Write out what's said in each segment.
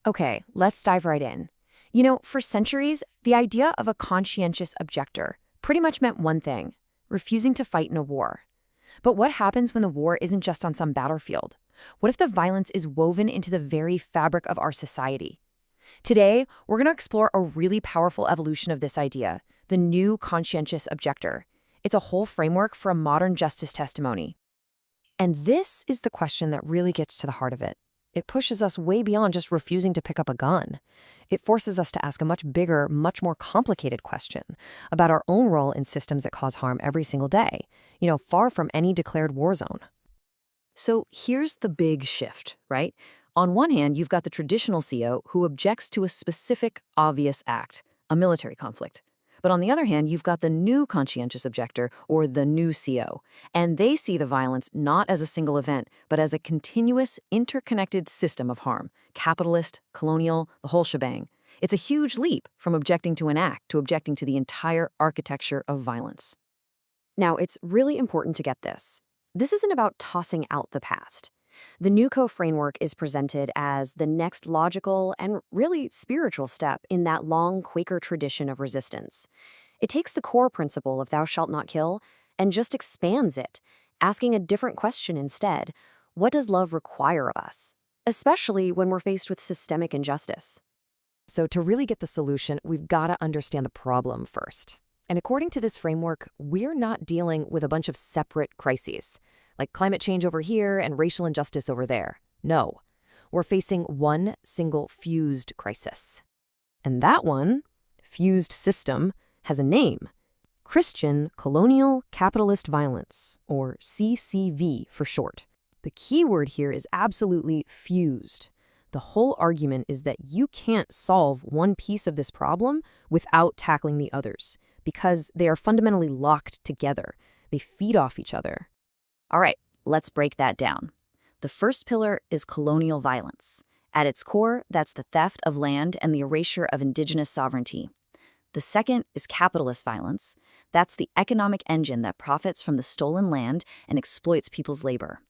Okay, let's dive right in. You know, for centuries, the idea of a conscientious objector pretty much meant one thing: refusing to fight in a war. But what happens when the war isn't just on some battlefield? What if the violence is woven into the very fabric of our society? Today, we're going to explore a really powerful evolution of this idea, the new conscientious objector. It's a whole framework for a modern justice testimony. And this is the question that really gets to the heart of it. It pushes us way beyond just refusing to pick up a gun. It forces us to ask a much bigger, much more complicated question about our own role in systems that cause harm every single day, far from any declared war zone. So here's the big shift, right? On one hand, you've got the traditional CO who objects to a specific, obvious act, a military conflict. But on the other hand, you've got the new conscientious objector, or the new CO, and they see the violence not as a single event, but as a continuous, interconnected system of harm, capitalist, colonial, the whole shebang. It's a huge leap from objecting to an act to objecting to the entire architecture of violence. Now, it's really important to get this. This isn't about tossing out the past. The NewCO framework is presented as the next logical and really spiritual step in that long Quaker tradition of resistance. It takes the core principle of thou shalt not kill and just expands it, asking a different question instead: what does love require of us, especially when we're faced with systemic injustice? So to really get the solution, we've got to understand the problem first. And according to this framework, we're not dealing with a bunch of separate crises, like climate change over here and racial injustice over there. No, we're facing one single fused crisis. And that one, fused system, has a name: Christian Colonial Capitalist Violence, or CCV for short. The key word here is absolutely fused. The whole argument is that you can't solve one piece of this problem without tackling the others, because they are fundamentally locked together. They feed off each other. All right, let's break that down. The first pillar is colonial violence. At its core, that's the theft of land and the erasure of indigenous sovereignty. The second is capitalist violence. That's the economic engine that profits from the stolen land and exploits people's labor.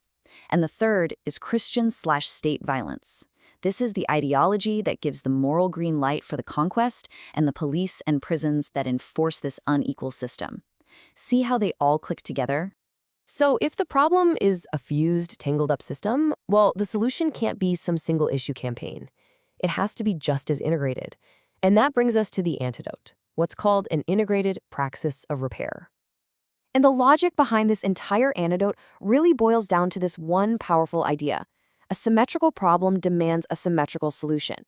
And the third is Christian/state violence. This is the ideology that gives the moral green light for the conquest and the police and prisons that enforce this unequal system. See how they all click together? So if the problem is a fused, tangled-up system, well, the solution can't be some single-issue campaign. It has to be just as integrated. And that brings us to the antidote, what's called an integrated praxis of repair. And the logic behind this entire antidote really boils down to this one powerful idea: a symmetrical problem demands a symmetrical solution.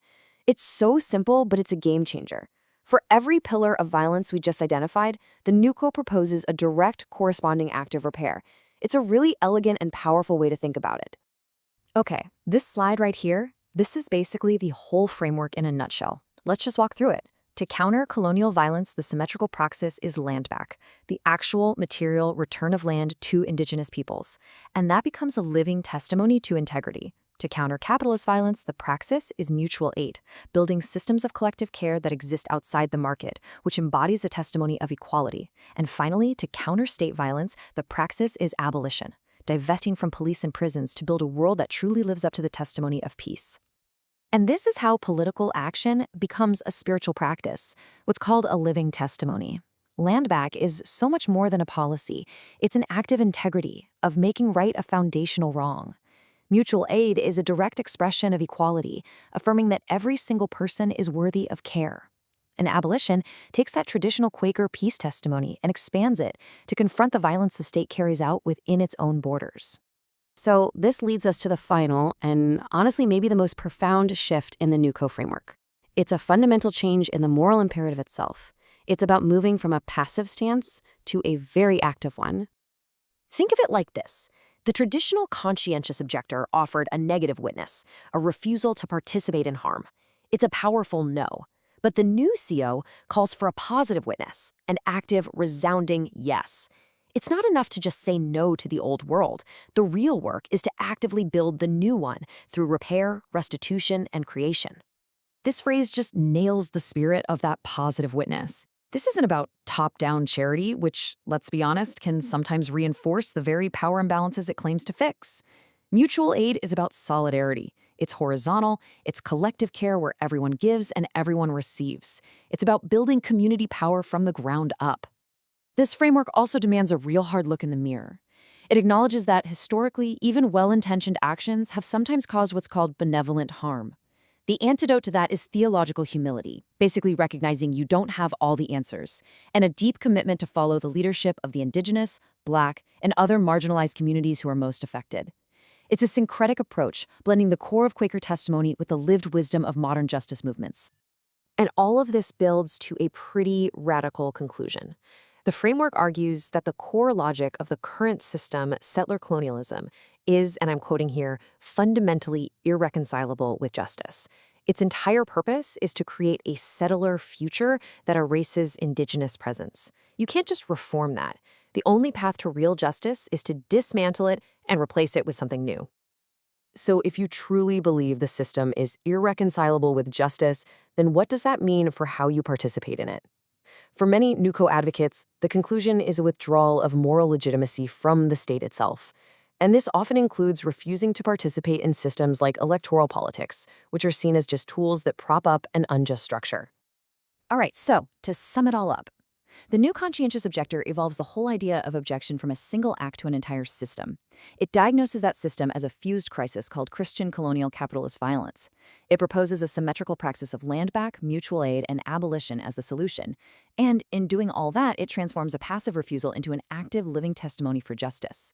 It's so simple, but it's a game changer. For every pillar of violence we just identified, the NewCO proposes a direct corresponding act of repair. It's a really elegant and powerful way to think about it. Okay, this slide right here, this is basically the whole framework in a nutshell. Let's just walk through it. To counter colonial violence, the symmetrical praxis is land back, the actual material return of land to indigenous peoples. And that becomes a living testimony to integrity. To counter capitalist violence, the praxis is mutual aid, building systems of collective care that exist outside the market, which embodies the testimony of equality. And finally, to counter state violence, the praxis is abolition, divesting from police and prisons to build a world that truly lives up to the testimony of peace. And this is how political action becomes a spiritual practice, what's called a living testimony. Land back is so much more than a policy. It's an act of integrity, of making right a foundational wrong. Mutual aid is a direct expression of equality, affirming that every single person is worthy of care. And abolition takes that traditional Quaker peace testimony and expands it to confront the violence the state carries out within its own borders. So this leads us to the final, and honestly maybe the most profound shift in the NewCO framework. It's a fundamental change in the moral imperative itself. It's about moving from a passive stance to a very active one. Think of it like this. The traditional conscientious objector offered a negative witness, a refusal to participate in harm. It's a powerful no. But the new CO calls for a positive witness, an active, resounding yes. It's not enough to just say no to the old world. The real work is to actively build the new one through repair, restitution, and creation. This phrase just nails the spirit of that positive witness. This isn't about top-down charity, which, let's be honest, can sometimes reinforce the very power imbalances it claims to fix. Mutual aid is about solidarity. It's horizontal, it's collective care where everyone gives and everyone receives. It's about building community power from the ground up. This framework also demands a real hard look in the mirror. It acknowledges that, historically, even well-intentioned actions have sometimes caused what's called benevolent harm. The antidote to that is theological humility, basically recognizing you don't have all the answers, and a deep commitment to follow the leadership of the Indigenous, Black, and other marginalized communities who are most affected. It's a syncretic approach, blending the core of Quaker testimony with the lived wisdom of modern justice movements. And all of this builds to a pretty radical conclusion. The framework argues that the core logic of the current system, settler colonialism, is, and I'm quoting here, fundamentally irreconcilable with justice. Its entire purpose is to create a settler future that erases Indigenous presence. You can't just reform that. The only path to real justice is to dismantle it and replace it with something new. So if you truly believe the system is irreconcilable with justice, then what does that mean for how you participate in it? For many NewCO advocates, the conclusion is a withdrawal of moral legitimacy from the state itself. And this often includes refusing to participate in systems like electoral politics, which are seen as just tools that prop up an unjust structure. All right, so to sum it all up, the new conscientious objector evolves the whole idea of objection from a single act to an entire system. It diagnoses that system as a fused crisis called Christian colonial capitalist violence. It proposes a symmetrical praxis of land back, mutual aid, and abolition as the solution. And in doing all that, it transforms a passive refusal into an active living testimony for justice.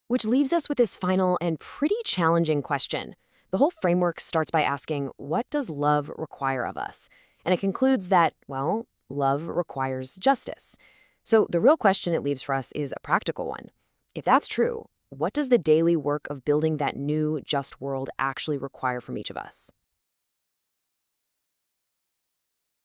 Which leaves us with this final and pretty challenging question. The whole framework starts by asking, what does love require of us? And it concludes that, well, love requires justice. So the real question it leaves for us is a practical one. If that's true, what does the daily work of building that new, just world actually require from each of us?